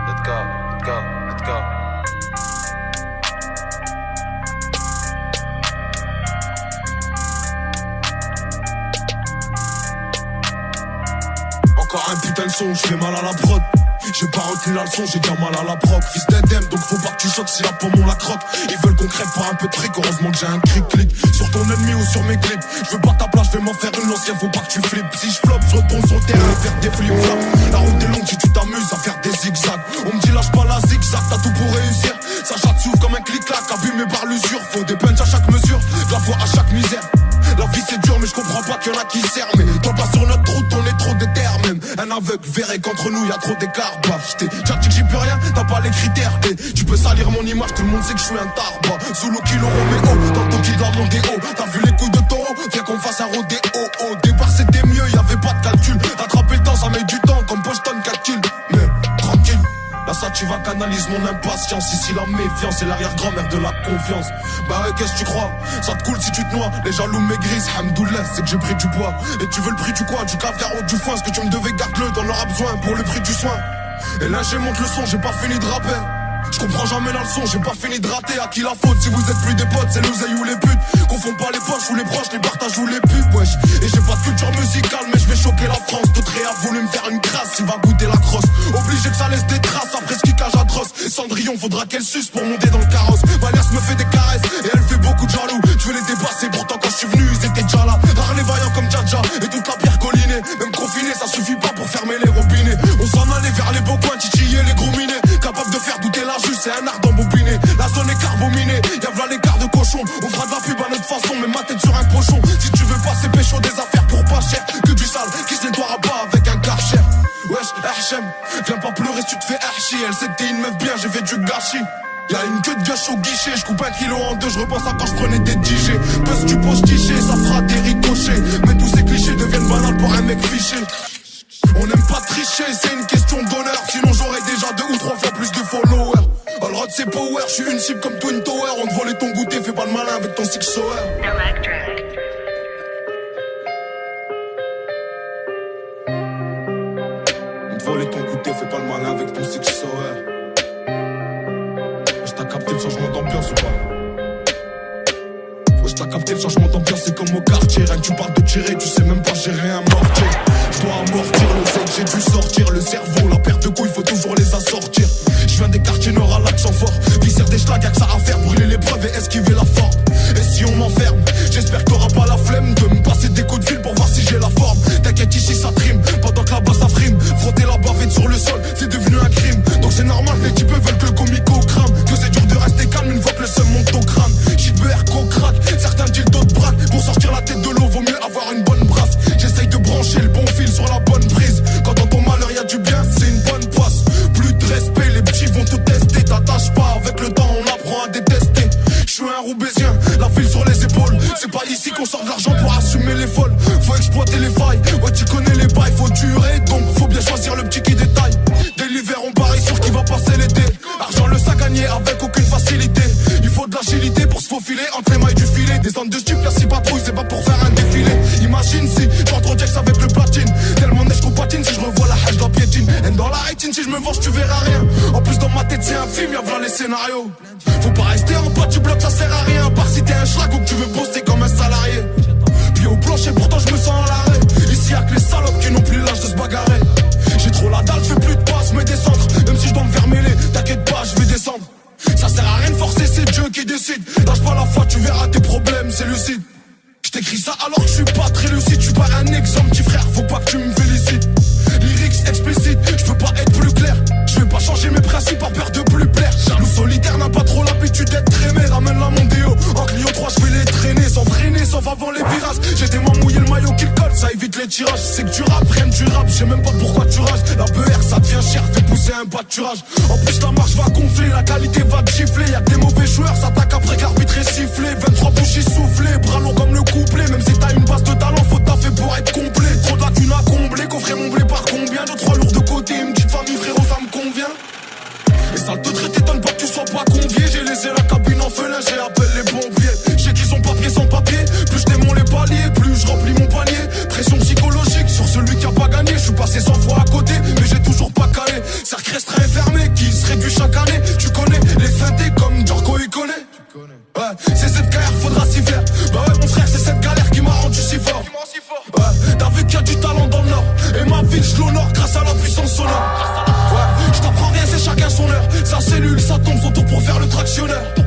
let's go. Encore un putain de son, j'fais mal à la prod. J'ai pas retenu la leçon, j'ai déjà mal à la proc. Fils d'Edem, donc faut pas que tu choques si la pomme on la croque. Ils veulent qu'on crève pour un peu de fric, heureusement que j'ai un cric-clic sur ton ennemi ou sur mes clips. J'veux pas ta place, j'vais m'en faire une l'ancien, faut pas que tu flippes. Si j'floppe, j'retourne sur le terrain et faire des flip-flops. La route est longue si tu t'amuses à faire des zigzags. On me dit lâche pas la zigzag, t'as tout pour réussir. Ça chatte s'ouvre comme un clic-clac, abîmé par l'usure. Faut des punchs à chaque mesure, de la foi à chaque misère. La vie c'est dur mais je comprends pas qu'il y en a qui servent. Mais toi pas sur notre route, on est trop déter même. Un aveugle verrait qu'entre nous y a trop d'écart. Bah j't'ai déjà dit que j'y peux rien, t'as pas les critères. Et tu peux salir mon image, tout le monde sait que je suis un tarba. Sous l'eau kilo Roméo, dans ton qui doit monter haut. T'as vu les couilles de taureau, viens qu'on fasse un rodéo. Au départ c'était mieux, y'avait pas de calcul. Rattraper le temps ça met du temps comme Boston 4 kills. Mais tranquille, là ça tu vas canalise mon impatience. Ici la méfiance et l'arrière-grand-mère de la confiance. Bah ouais qu'est-ce que tu crois, ça te coule si tu te noies. Les jaloux maigrissent, hamdoullah c'est que j'ai pris du poids. Et tu veux le prix du quoi, du caviar ou du foin. Ce que tu me devais garde-le, t'en auras besoin pour le prix du soin. Et là j'ai monte le son, j'ai pas fini de rapper. Je comprends jamais la leçon, j'ai pas fini de rater. À qui la faute si vous êtes plus des potes, c'est l'oseille ou les putes. Confond pas les poches ou les proches, les partages ou les putes, wesh. Et j'ai pas de culture musicale mais je vais choquer la France. D'autres a voulu me faire une crasse, il va goûter la crosse. Obligé que ça laisse des traces après ce kickage atroce. Et Cendrillon faudra qu'elle suce pour monter dans le carrosse. Valias me fait des caresses et elle fait beaucoup de jaloux. Je veux les dépasser, pourtant quand je suis venu ils étaient déjà là. Rares les vaillants comme Djadja et toute la pierre collinée. Même confiné ça suffit pas pour fermer les robinets. On s'en allait vers les beaux coins, titiller les gros minés. Capable de faire douter la juge, c'est un art d'embobiner. La zone est carbominée, y'a v'là l'écart de cochon. On fera de la pub à notre façon, mais ma tête sur un cochon. Si tu veux passer pécho des affaires pour pas cher, que du sale qui se nettoiera pas avec un karcher. Wesh, Hachem, viens pas pleurer si tu te fais archi. Elle c'était une meuf bien, j'ai fait du gâchis. Y'a une queue de gâche au guichet, je coupe 1 kilo en deux, je repense à quand je prenais des DJ. Buzz tu poses tiché, ça fera des ricochets. Mais tous ces clichés deviennent banals pour un mec fiché. On n'aime pas tricher, c'est une question d'honneur. Sinon j'aurais déjà 2 ou 3 fois plus de followers. All road c'est power, je suis une cible comme Twin Tower. On te volait ton goûter, fais pas le malin avec ton six sour. On te volait ton goûter, fais pas le malin avec ton six sour. T'as capté le changement d'ambiance ou pas? Wesh t'as capté le changement d'ambiance, c'est comme au quartier. Rien que tu parles de tirer, tu sais même pas gérer un mortier. Je dois amortir le sec, j'ai dû sortir le cerveau. La paire de couilles, faut toujours les assortir. Je viens des quartiers nord à l'accent fort. Viscère des schlags, y'a que ça à faire. Brûler les preuves et esquiver la forme. Et si on m'enferme, j'espère que t'auras pas la flemme de me passer des coups de fil pour voir si j'ai la forme. T'inquiète ici ça trime, pendant que là-bas ça frime. Frotter la bavette sur le sol, c'est devenu un crime. Donc c'est normal, les types veulent que le comico crame. Que c'est dur de rester calme une fois que le seum monte au crâne. Shit beurre, crack, certains disent d'autres braques. Pour sortir la tête de l'eau, vaut mieux avoir une bonne brasse. J'essaye de brancher le bon fil sur la bonne prise. Quand dans ton malheur y'a du bien, c'est une bonne passe. Plus de respect, les petits vont te tester. T'attaches pas, avec le temps on apprend à détester. Je suis un Roubaisien, la ville sur les épaules. C'est pas ici qu'on sort de l'argent pour assumer les folles. Faut exploiter les failles, ouais tu connais les bails. Faut durer, donc faut bien choisir le petit qui détaille. Dès l'hiver on parie sur qui va passer l'été. Argent le sac gagné avec aucune facilité. Il faut de l'agilité pour se faufiler entre les mailles du filet. Des zones de stup, y'a 6 patrouilles, c'est pas pour faire un défilé. Imagine si j'entre au Jax avec le platine. Tellement neige qu'on patine, si je revois la hache, la piétine. Et dans la rétine, si je me venge, tu verras rien. En plus dans ma tête c'est un film, y'a voilà les scénarios. Faut pas rester en bas du bloc, ça sert à rien. À part si t'es un schlag ou que tu veux bosser comme un salarié. Puis au plancher, pourtant je me sens en l'arrêt. Ici y'a que les salopes qui n'ont plus l'âge de se bagarrer. J'ai trop la dalle, je fais plus de passes, mais descendre. Même si je dois me faire mêler, t'inquiète pas, je vais descendre. Ça sert à rien de forcer, c'est Dieu qui décide. Lâche pas la foi, tu verras tes problèmes, c'est lucide. J't'écris ça alors que je suis pas très lucide. Tu pas un exemple, petit frère, faut pas que tu me félicites. Lyrics explicites, je peux pas être plus clair. Je vais pas changer mes principes par peur de plus plaire. Jaloux solitaire n'a pas trop l'habitude d'être traîné. Ramène la Mondeo, en Clio 3 je vais les traîner. Sans freiner, sauf avant les virages. J'ai tellement mouillé le maillot qu'il colle, ça évite les tirages. C'est que tu rap, rien du rap, je sais même pas pourquoi tu rages. La BR ça devient cher, fait pousser un pâturage. En plus la marche va gonfler, la qualité va te gifler. Y'a que des mauvais joueurs, s'attaquent après que l'arbitre est sifflé. 23 bouchis soufflés, bras longs comme le couplet. Même si t'as une base de talent, faut taffer pour être complet. Trop de lacunes à combler, coffret mon blé par combien. 2-3 lourds de côté, une petite famille frérot ça me convient. Et ça te traite, t'étonne pas que tu sois pas convié. J'ai laissé la cabine en feu, là j'ai appelé les pompiers. J'ai qu'ils sont papier sans papier, plus je démonte les paliers, plus je remplis mon panier. Pression psychologique sur celui qui a pas gagné. Je suis passé 100 fois à côté, mais j'ai toujours pas calé. actionneur.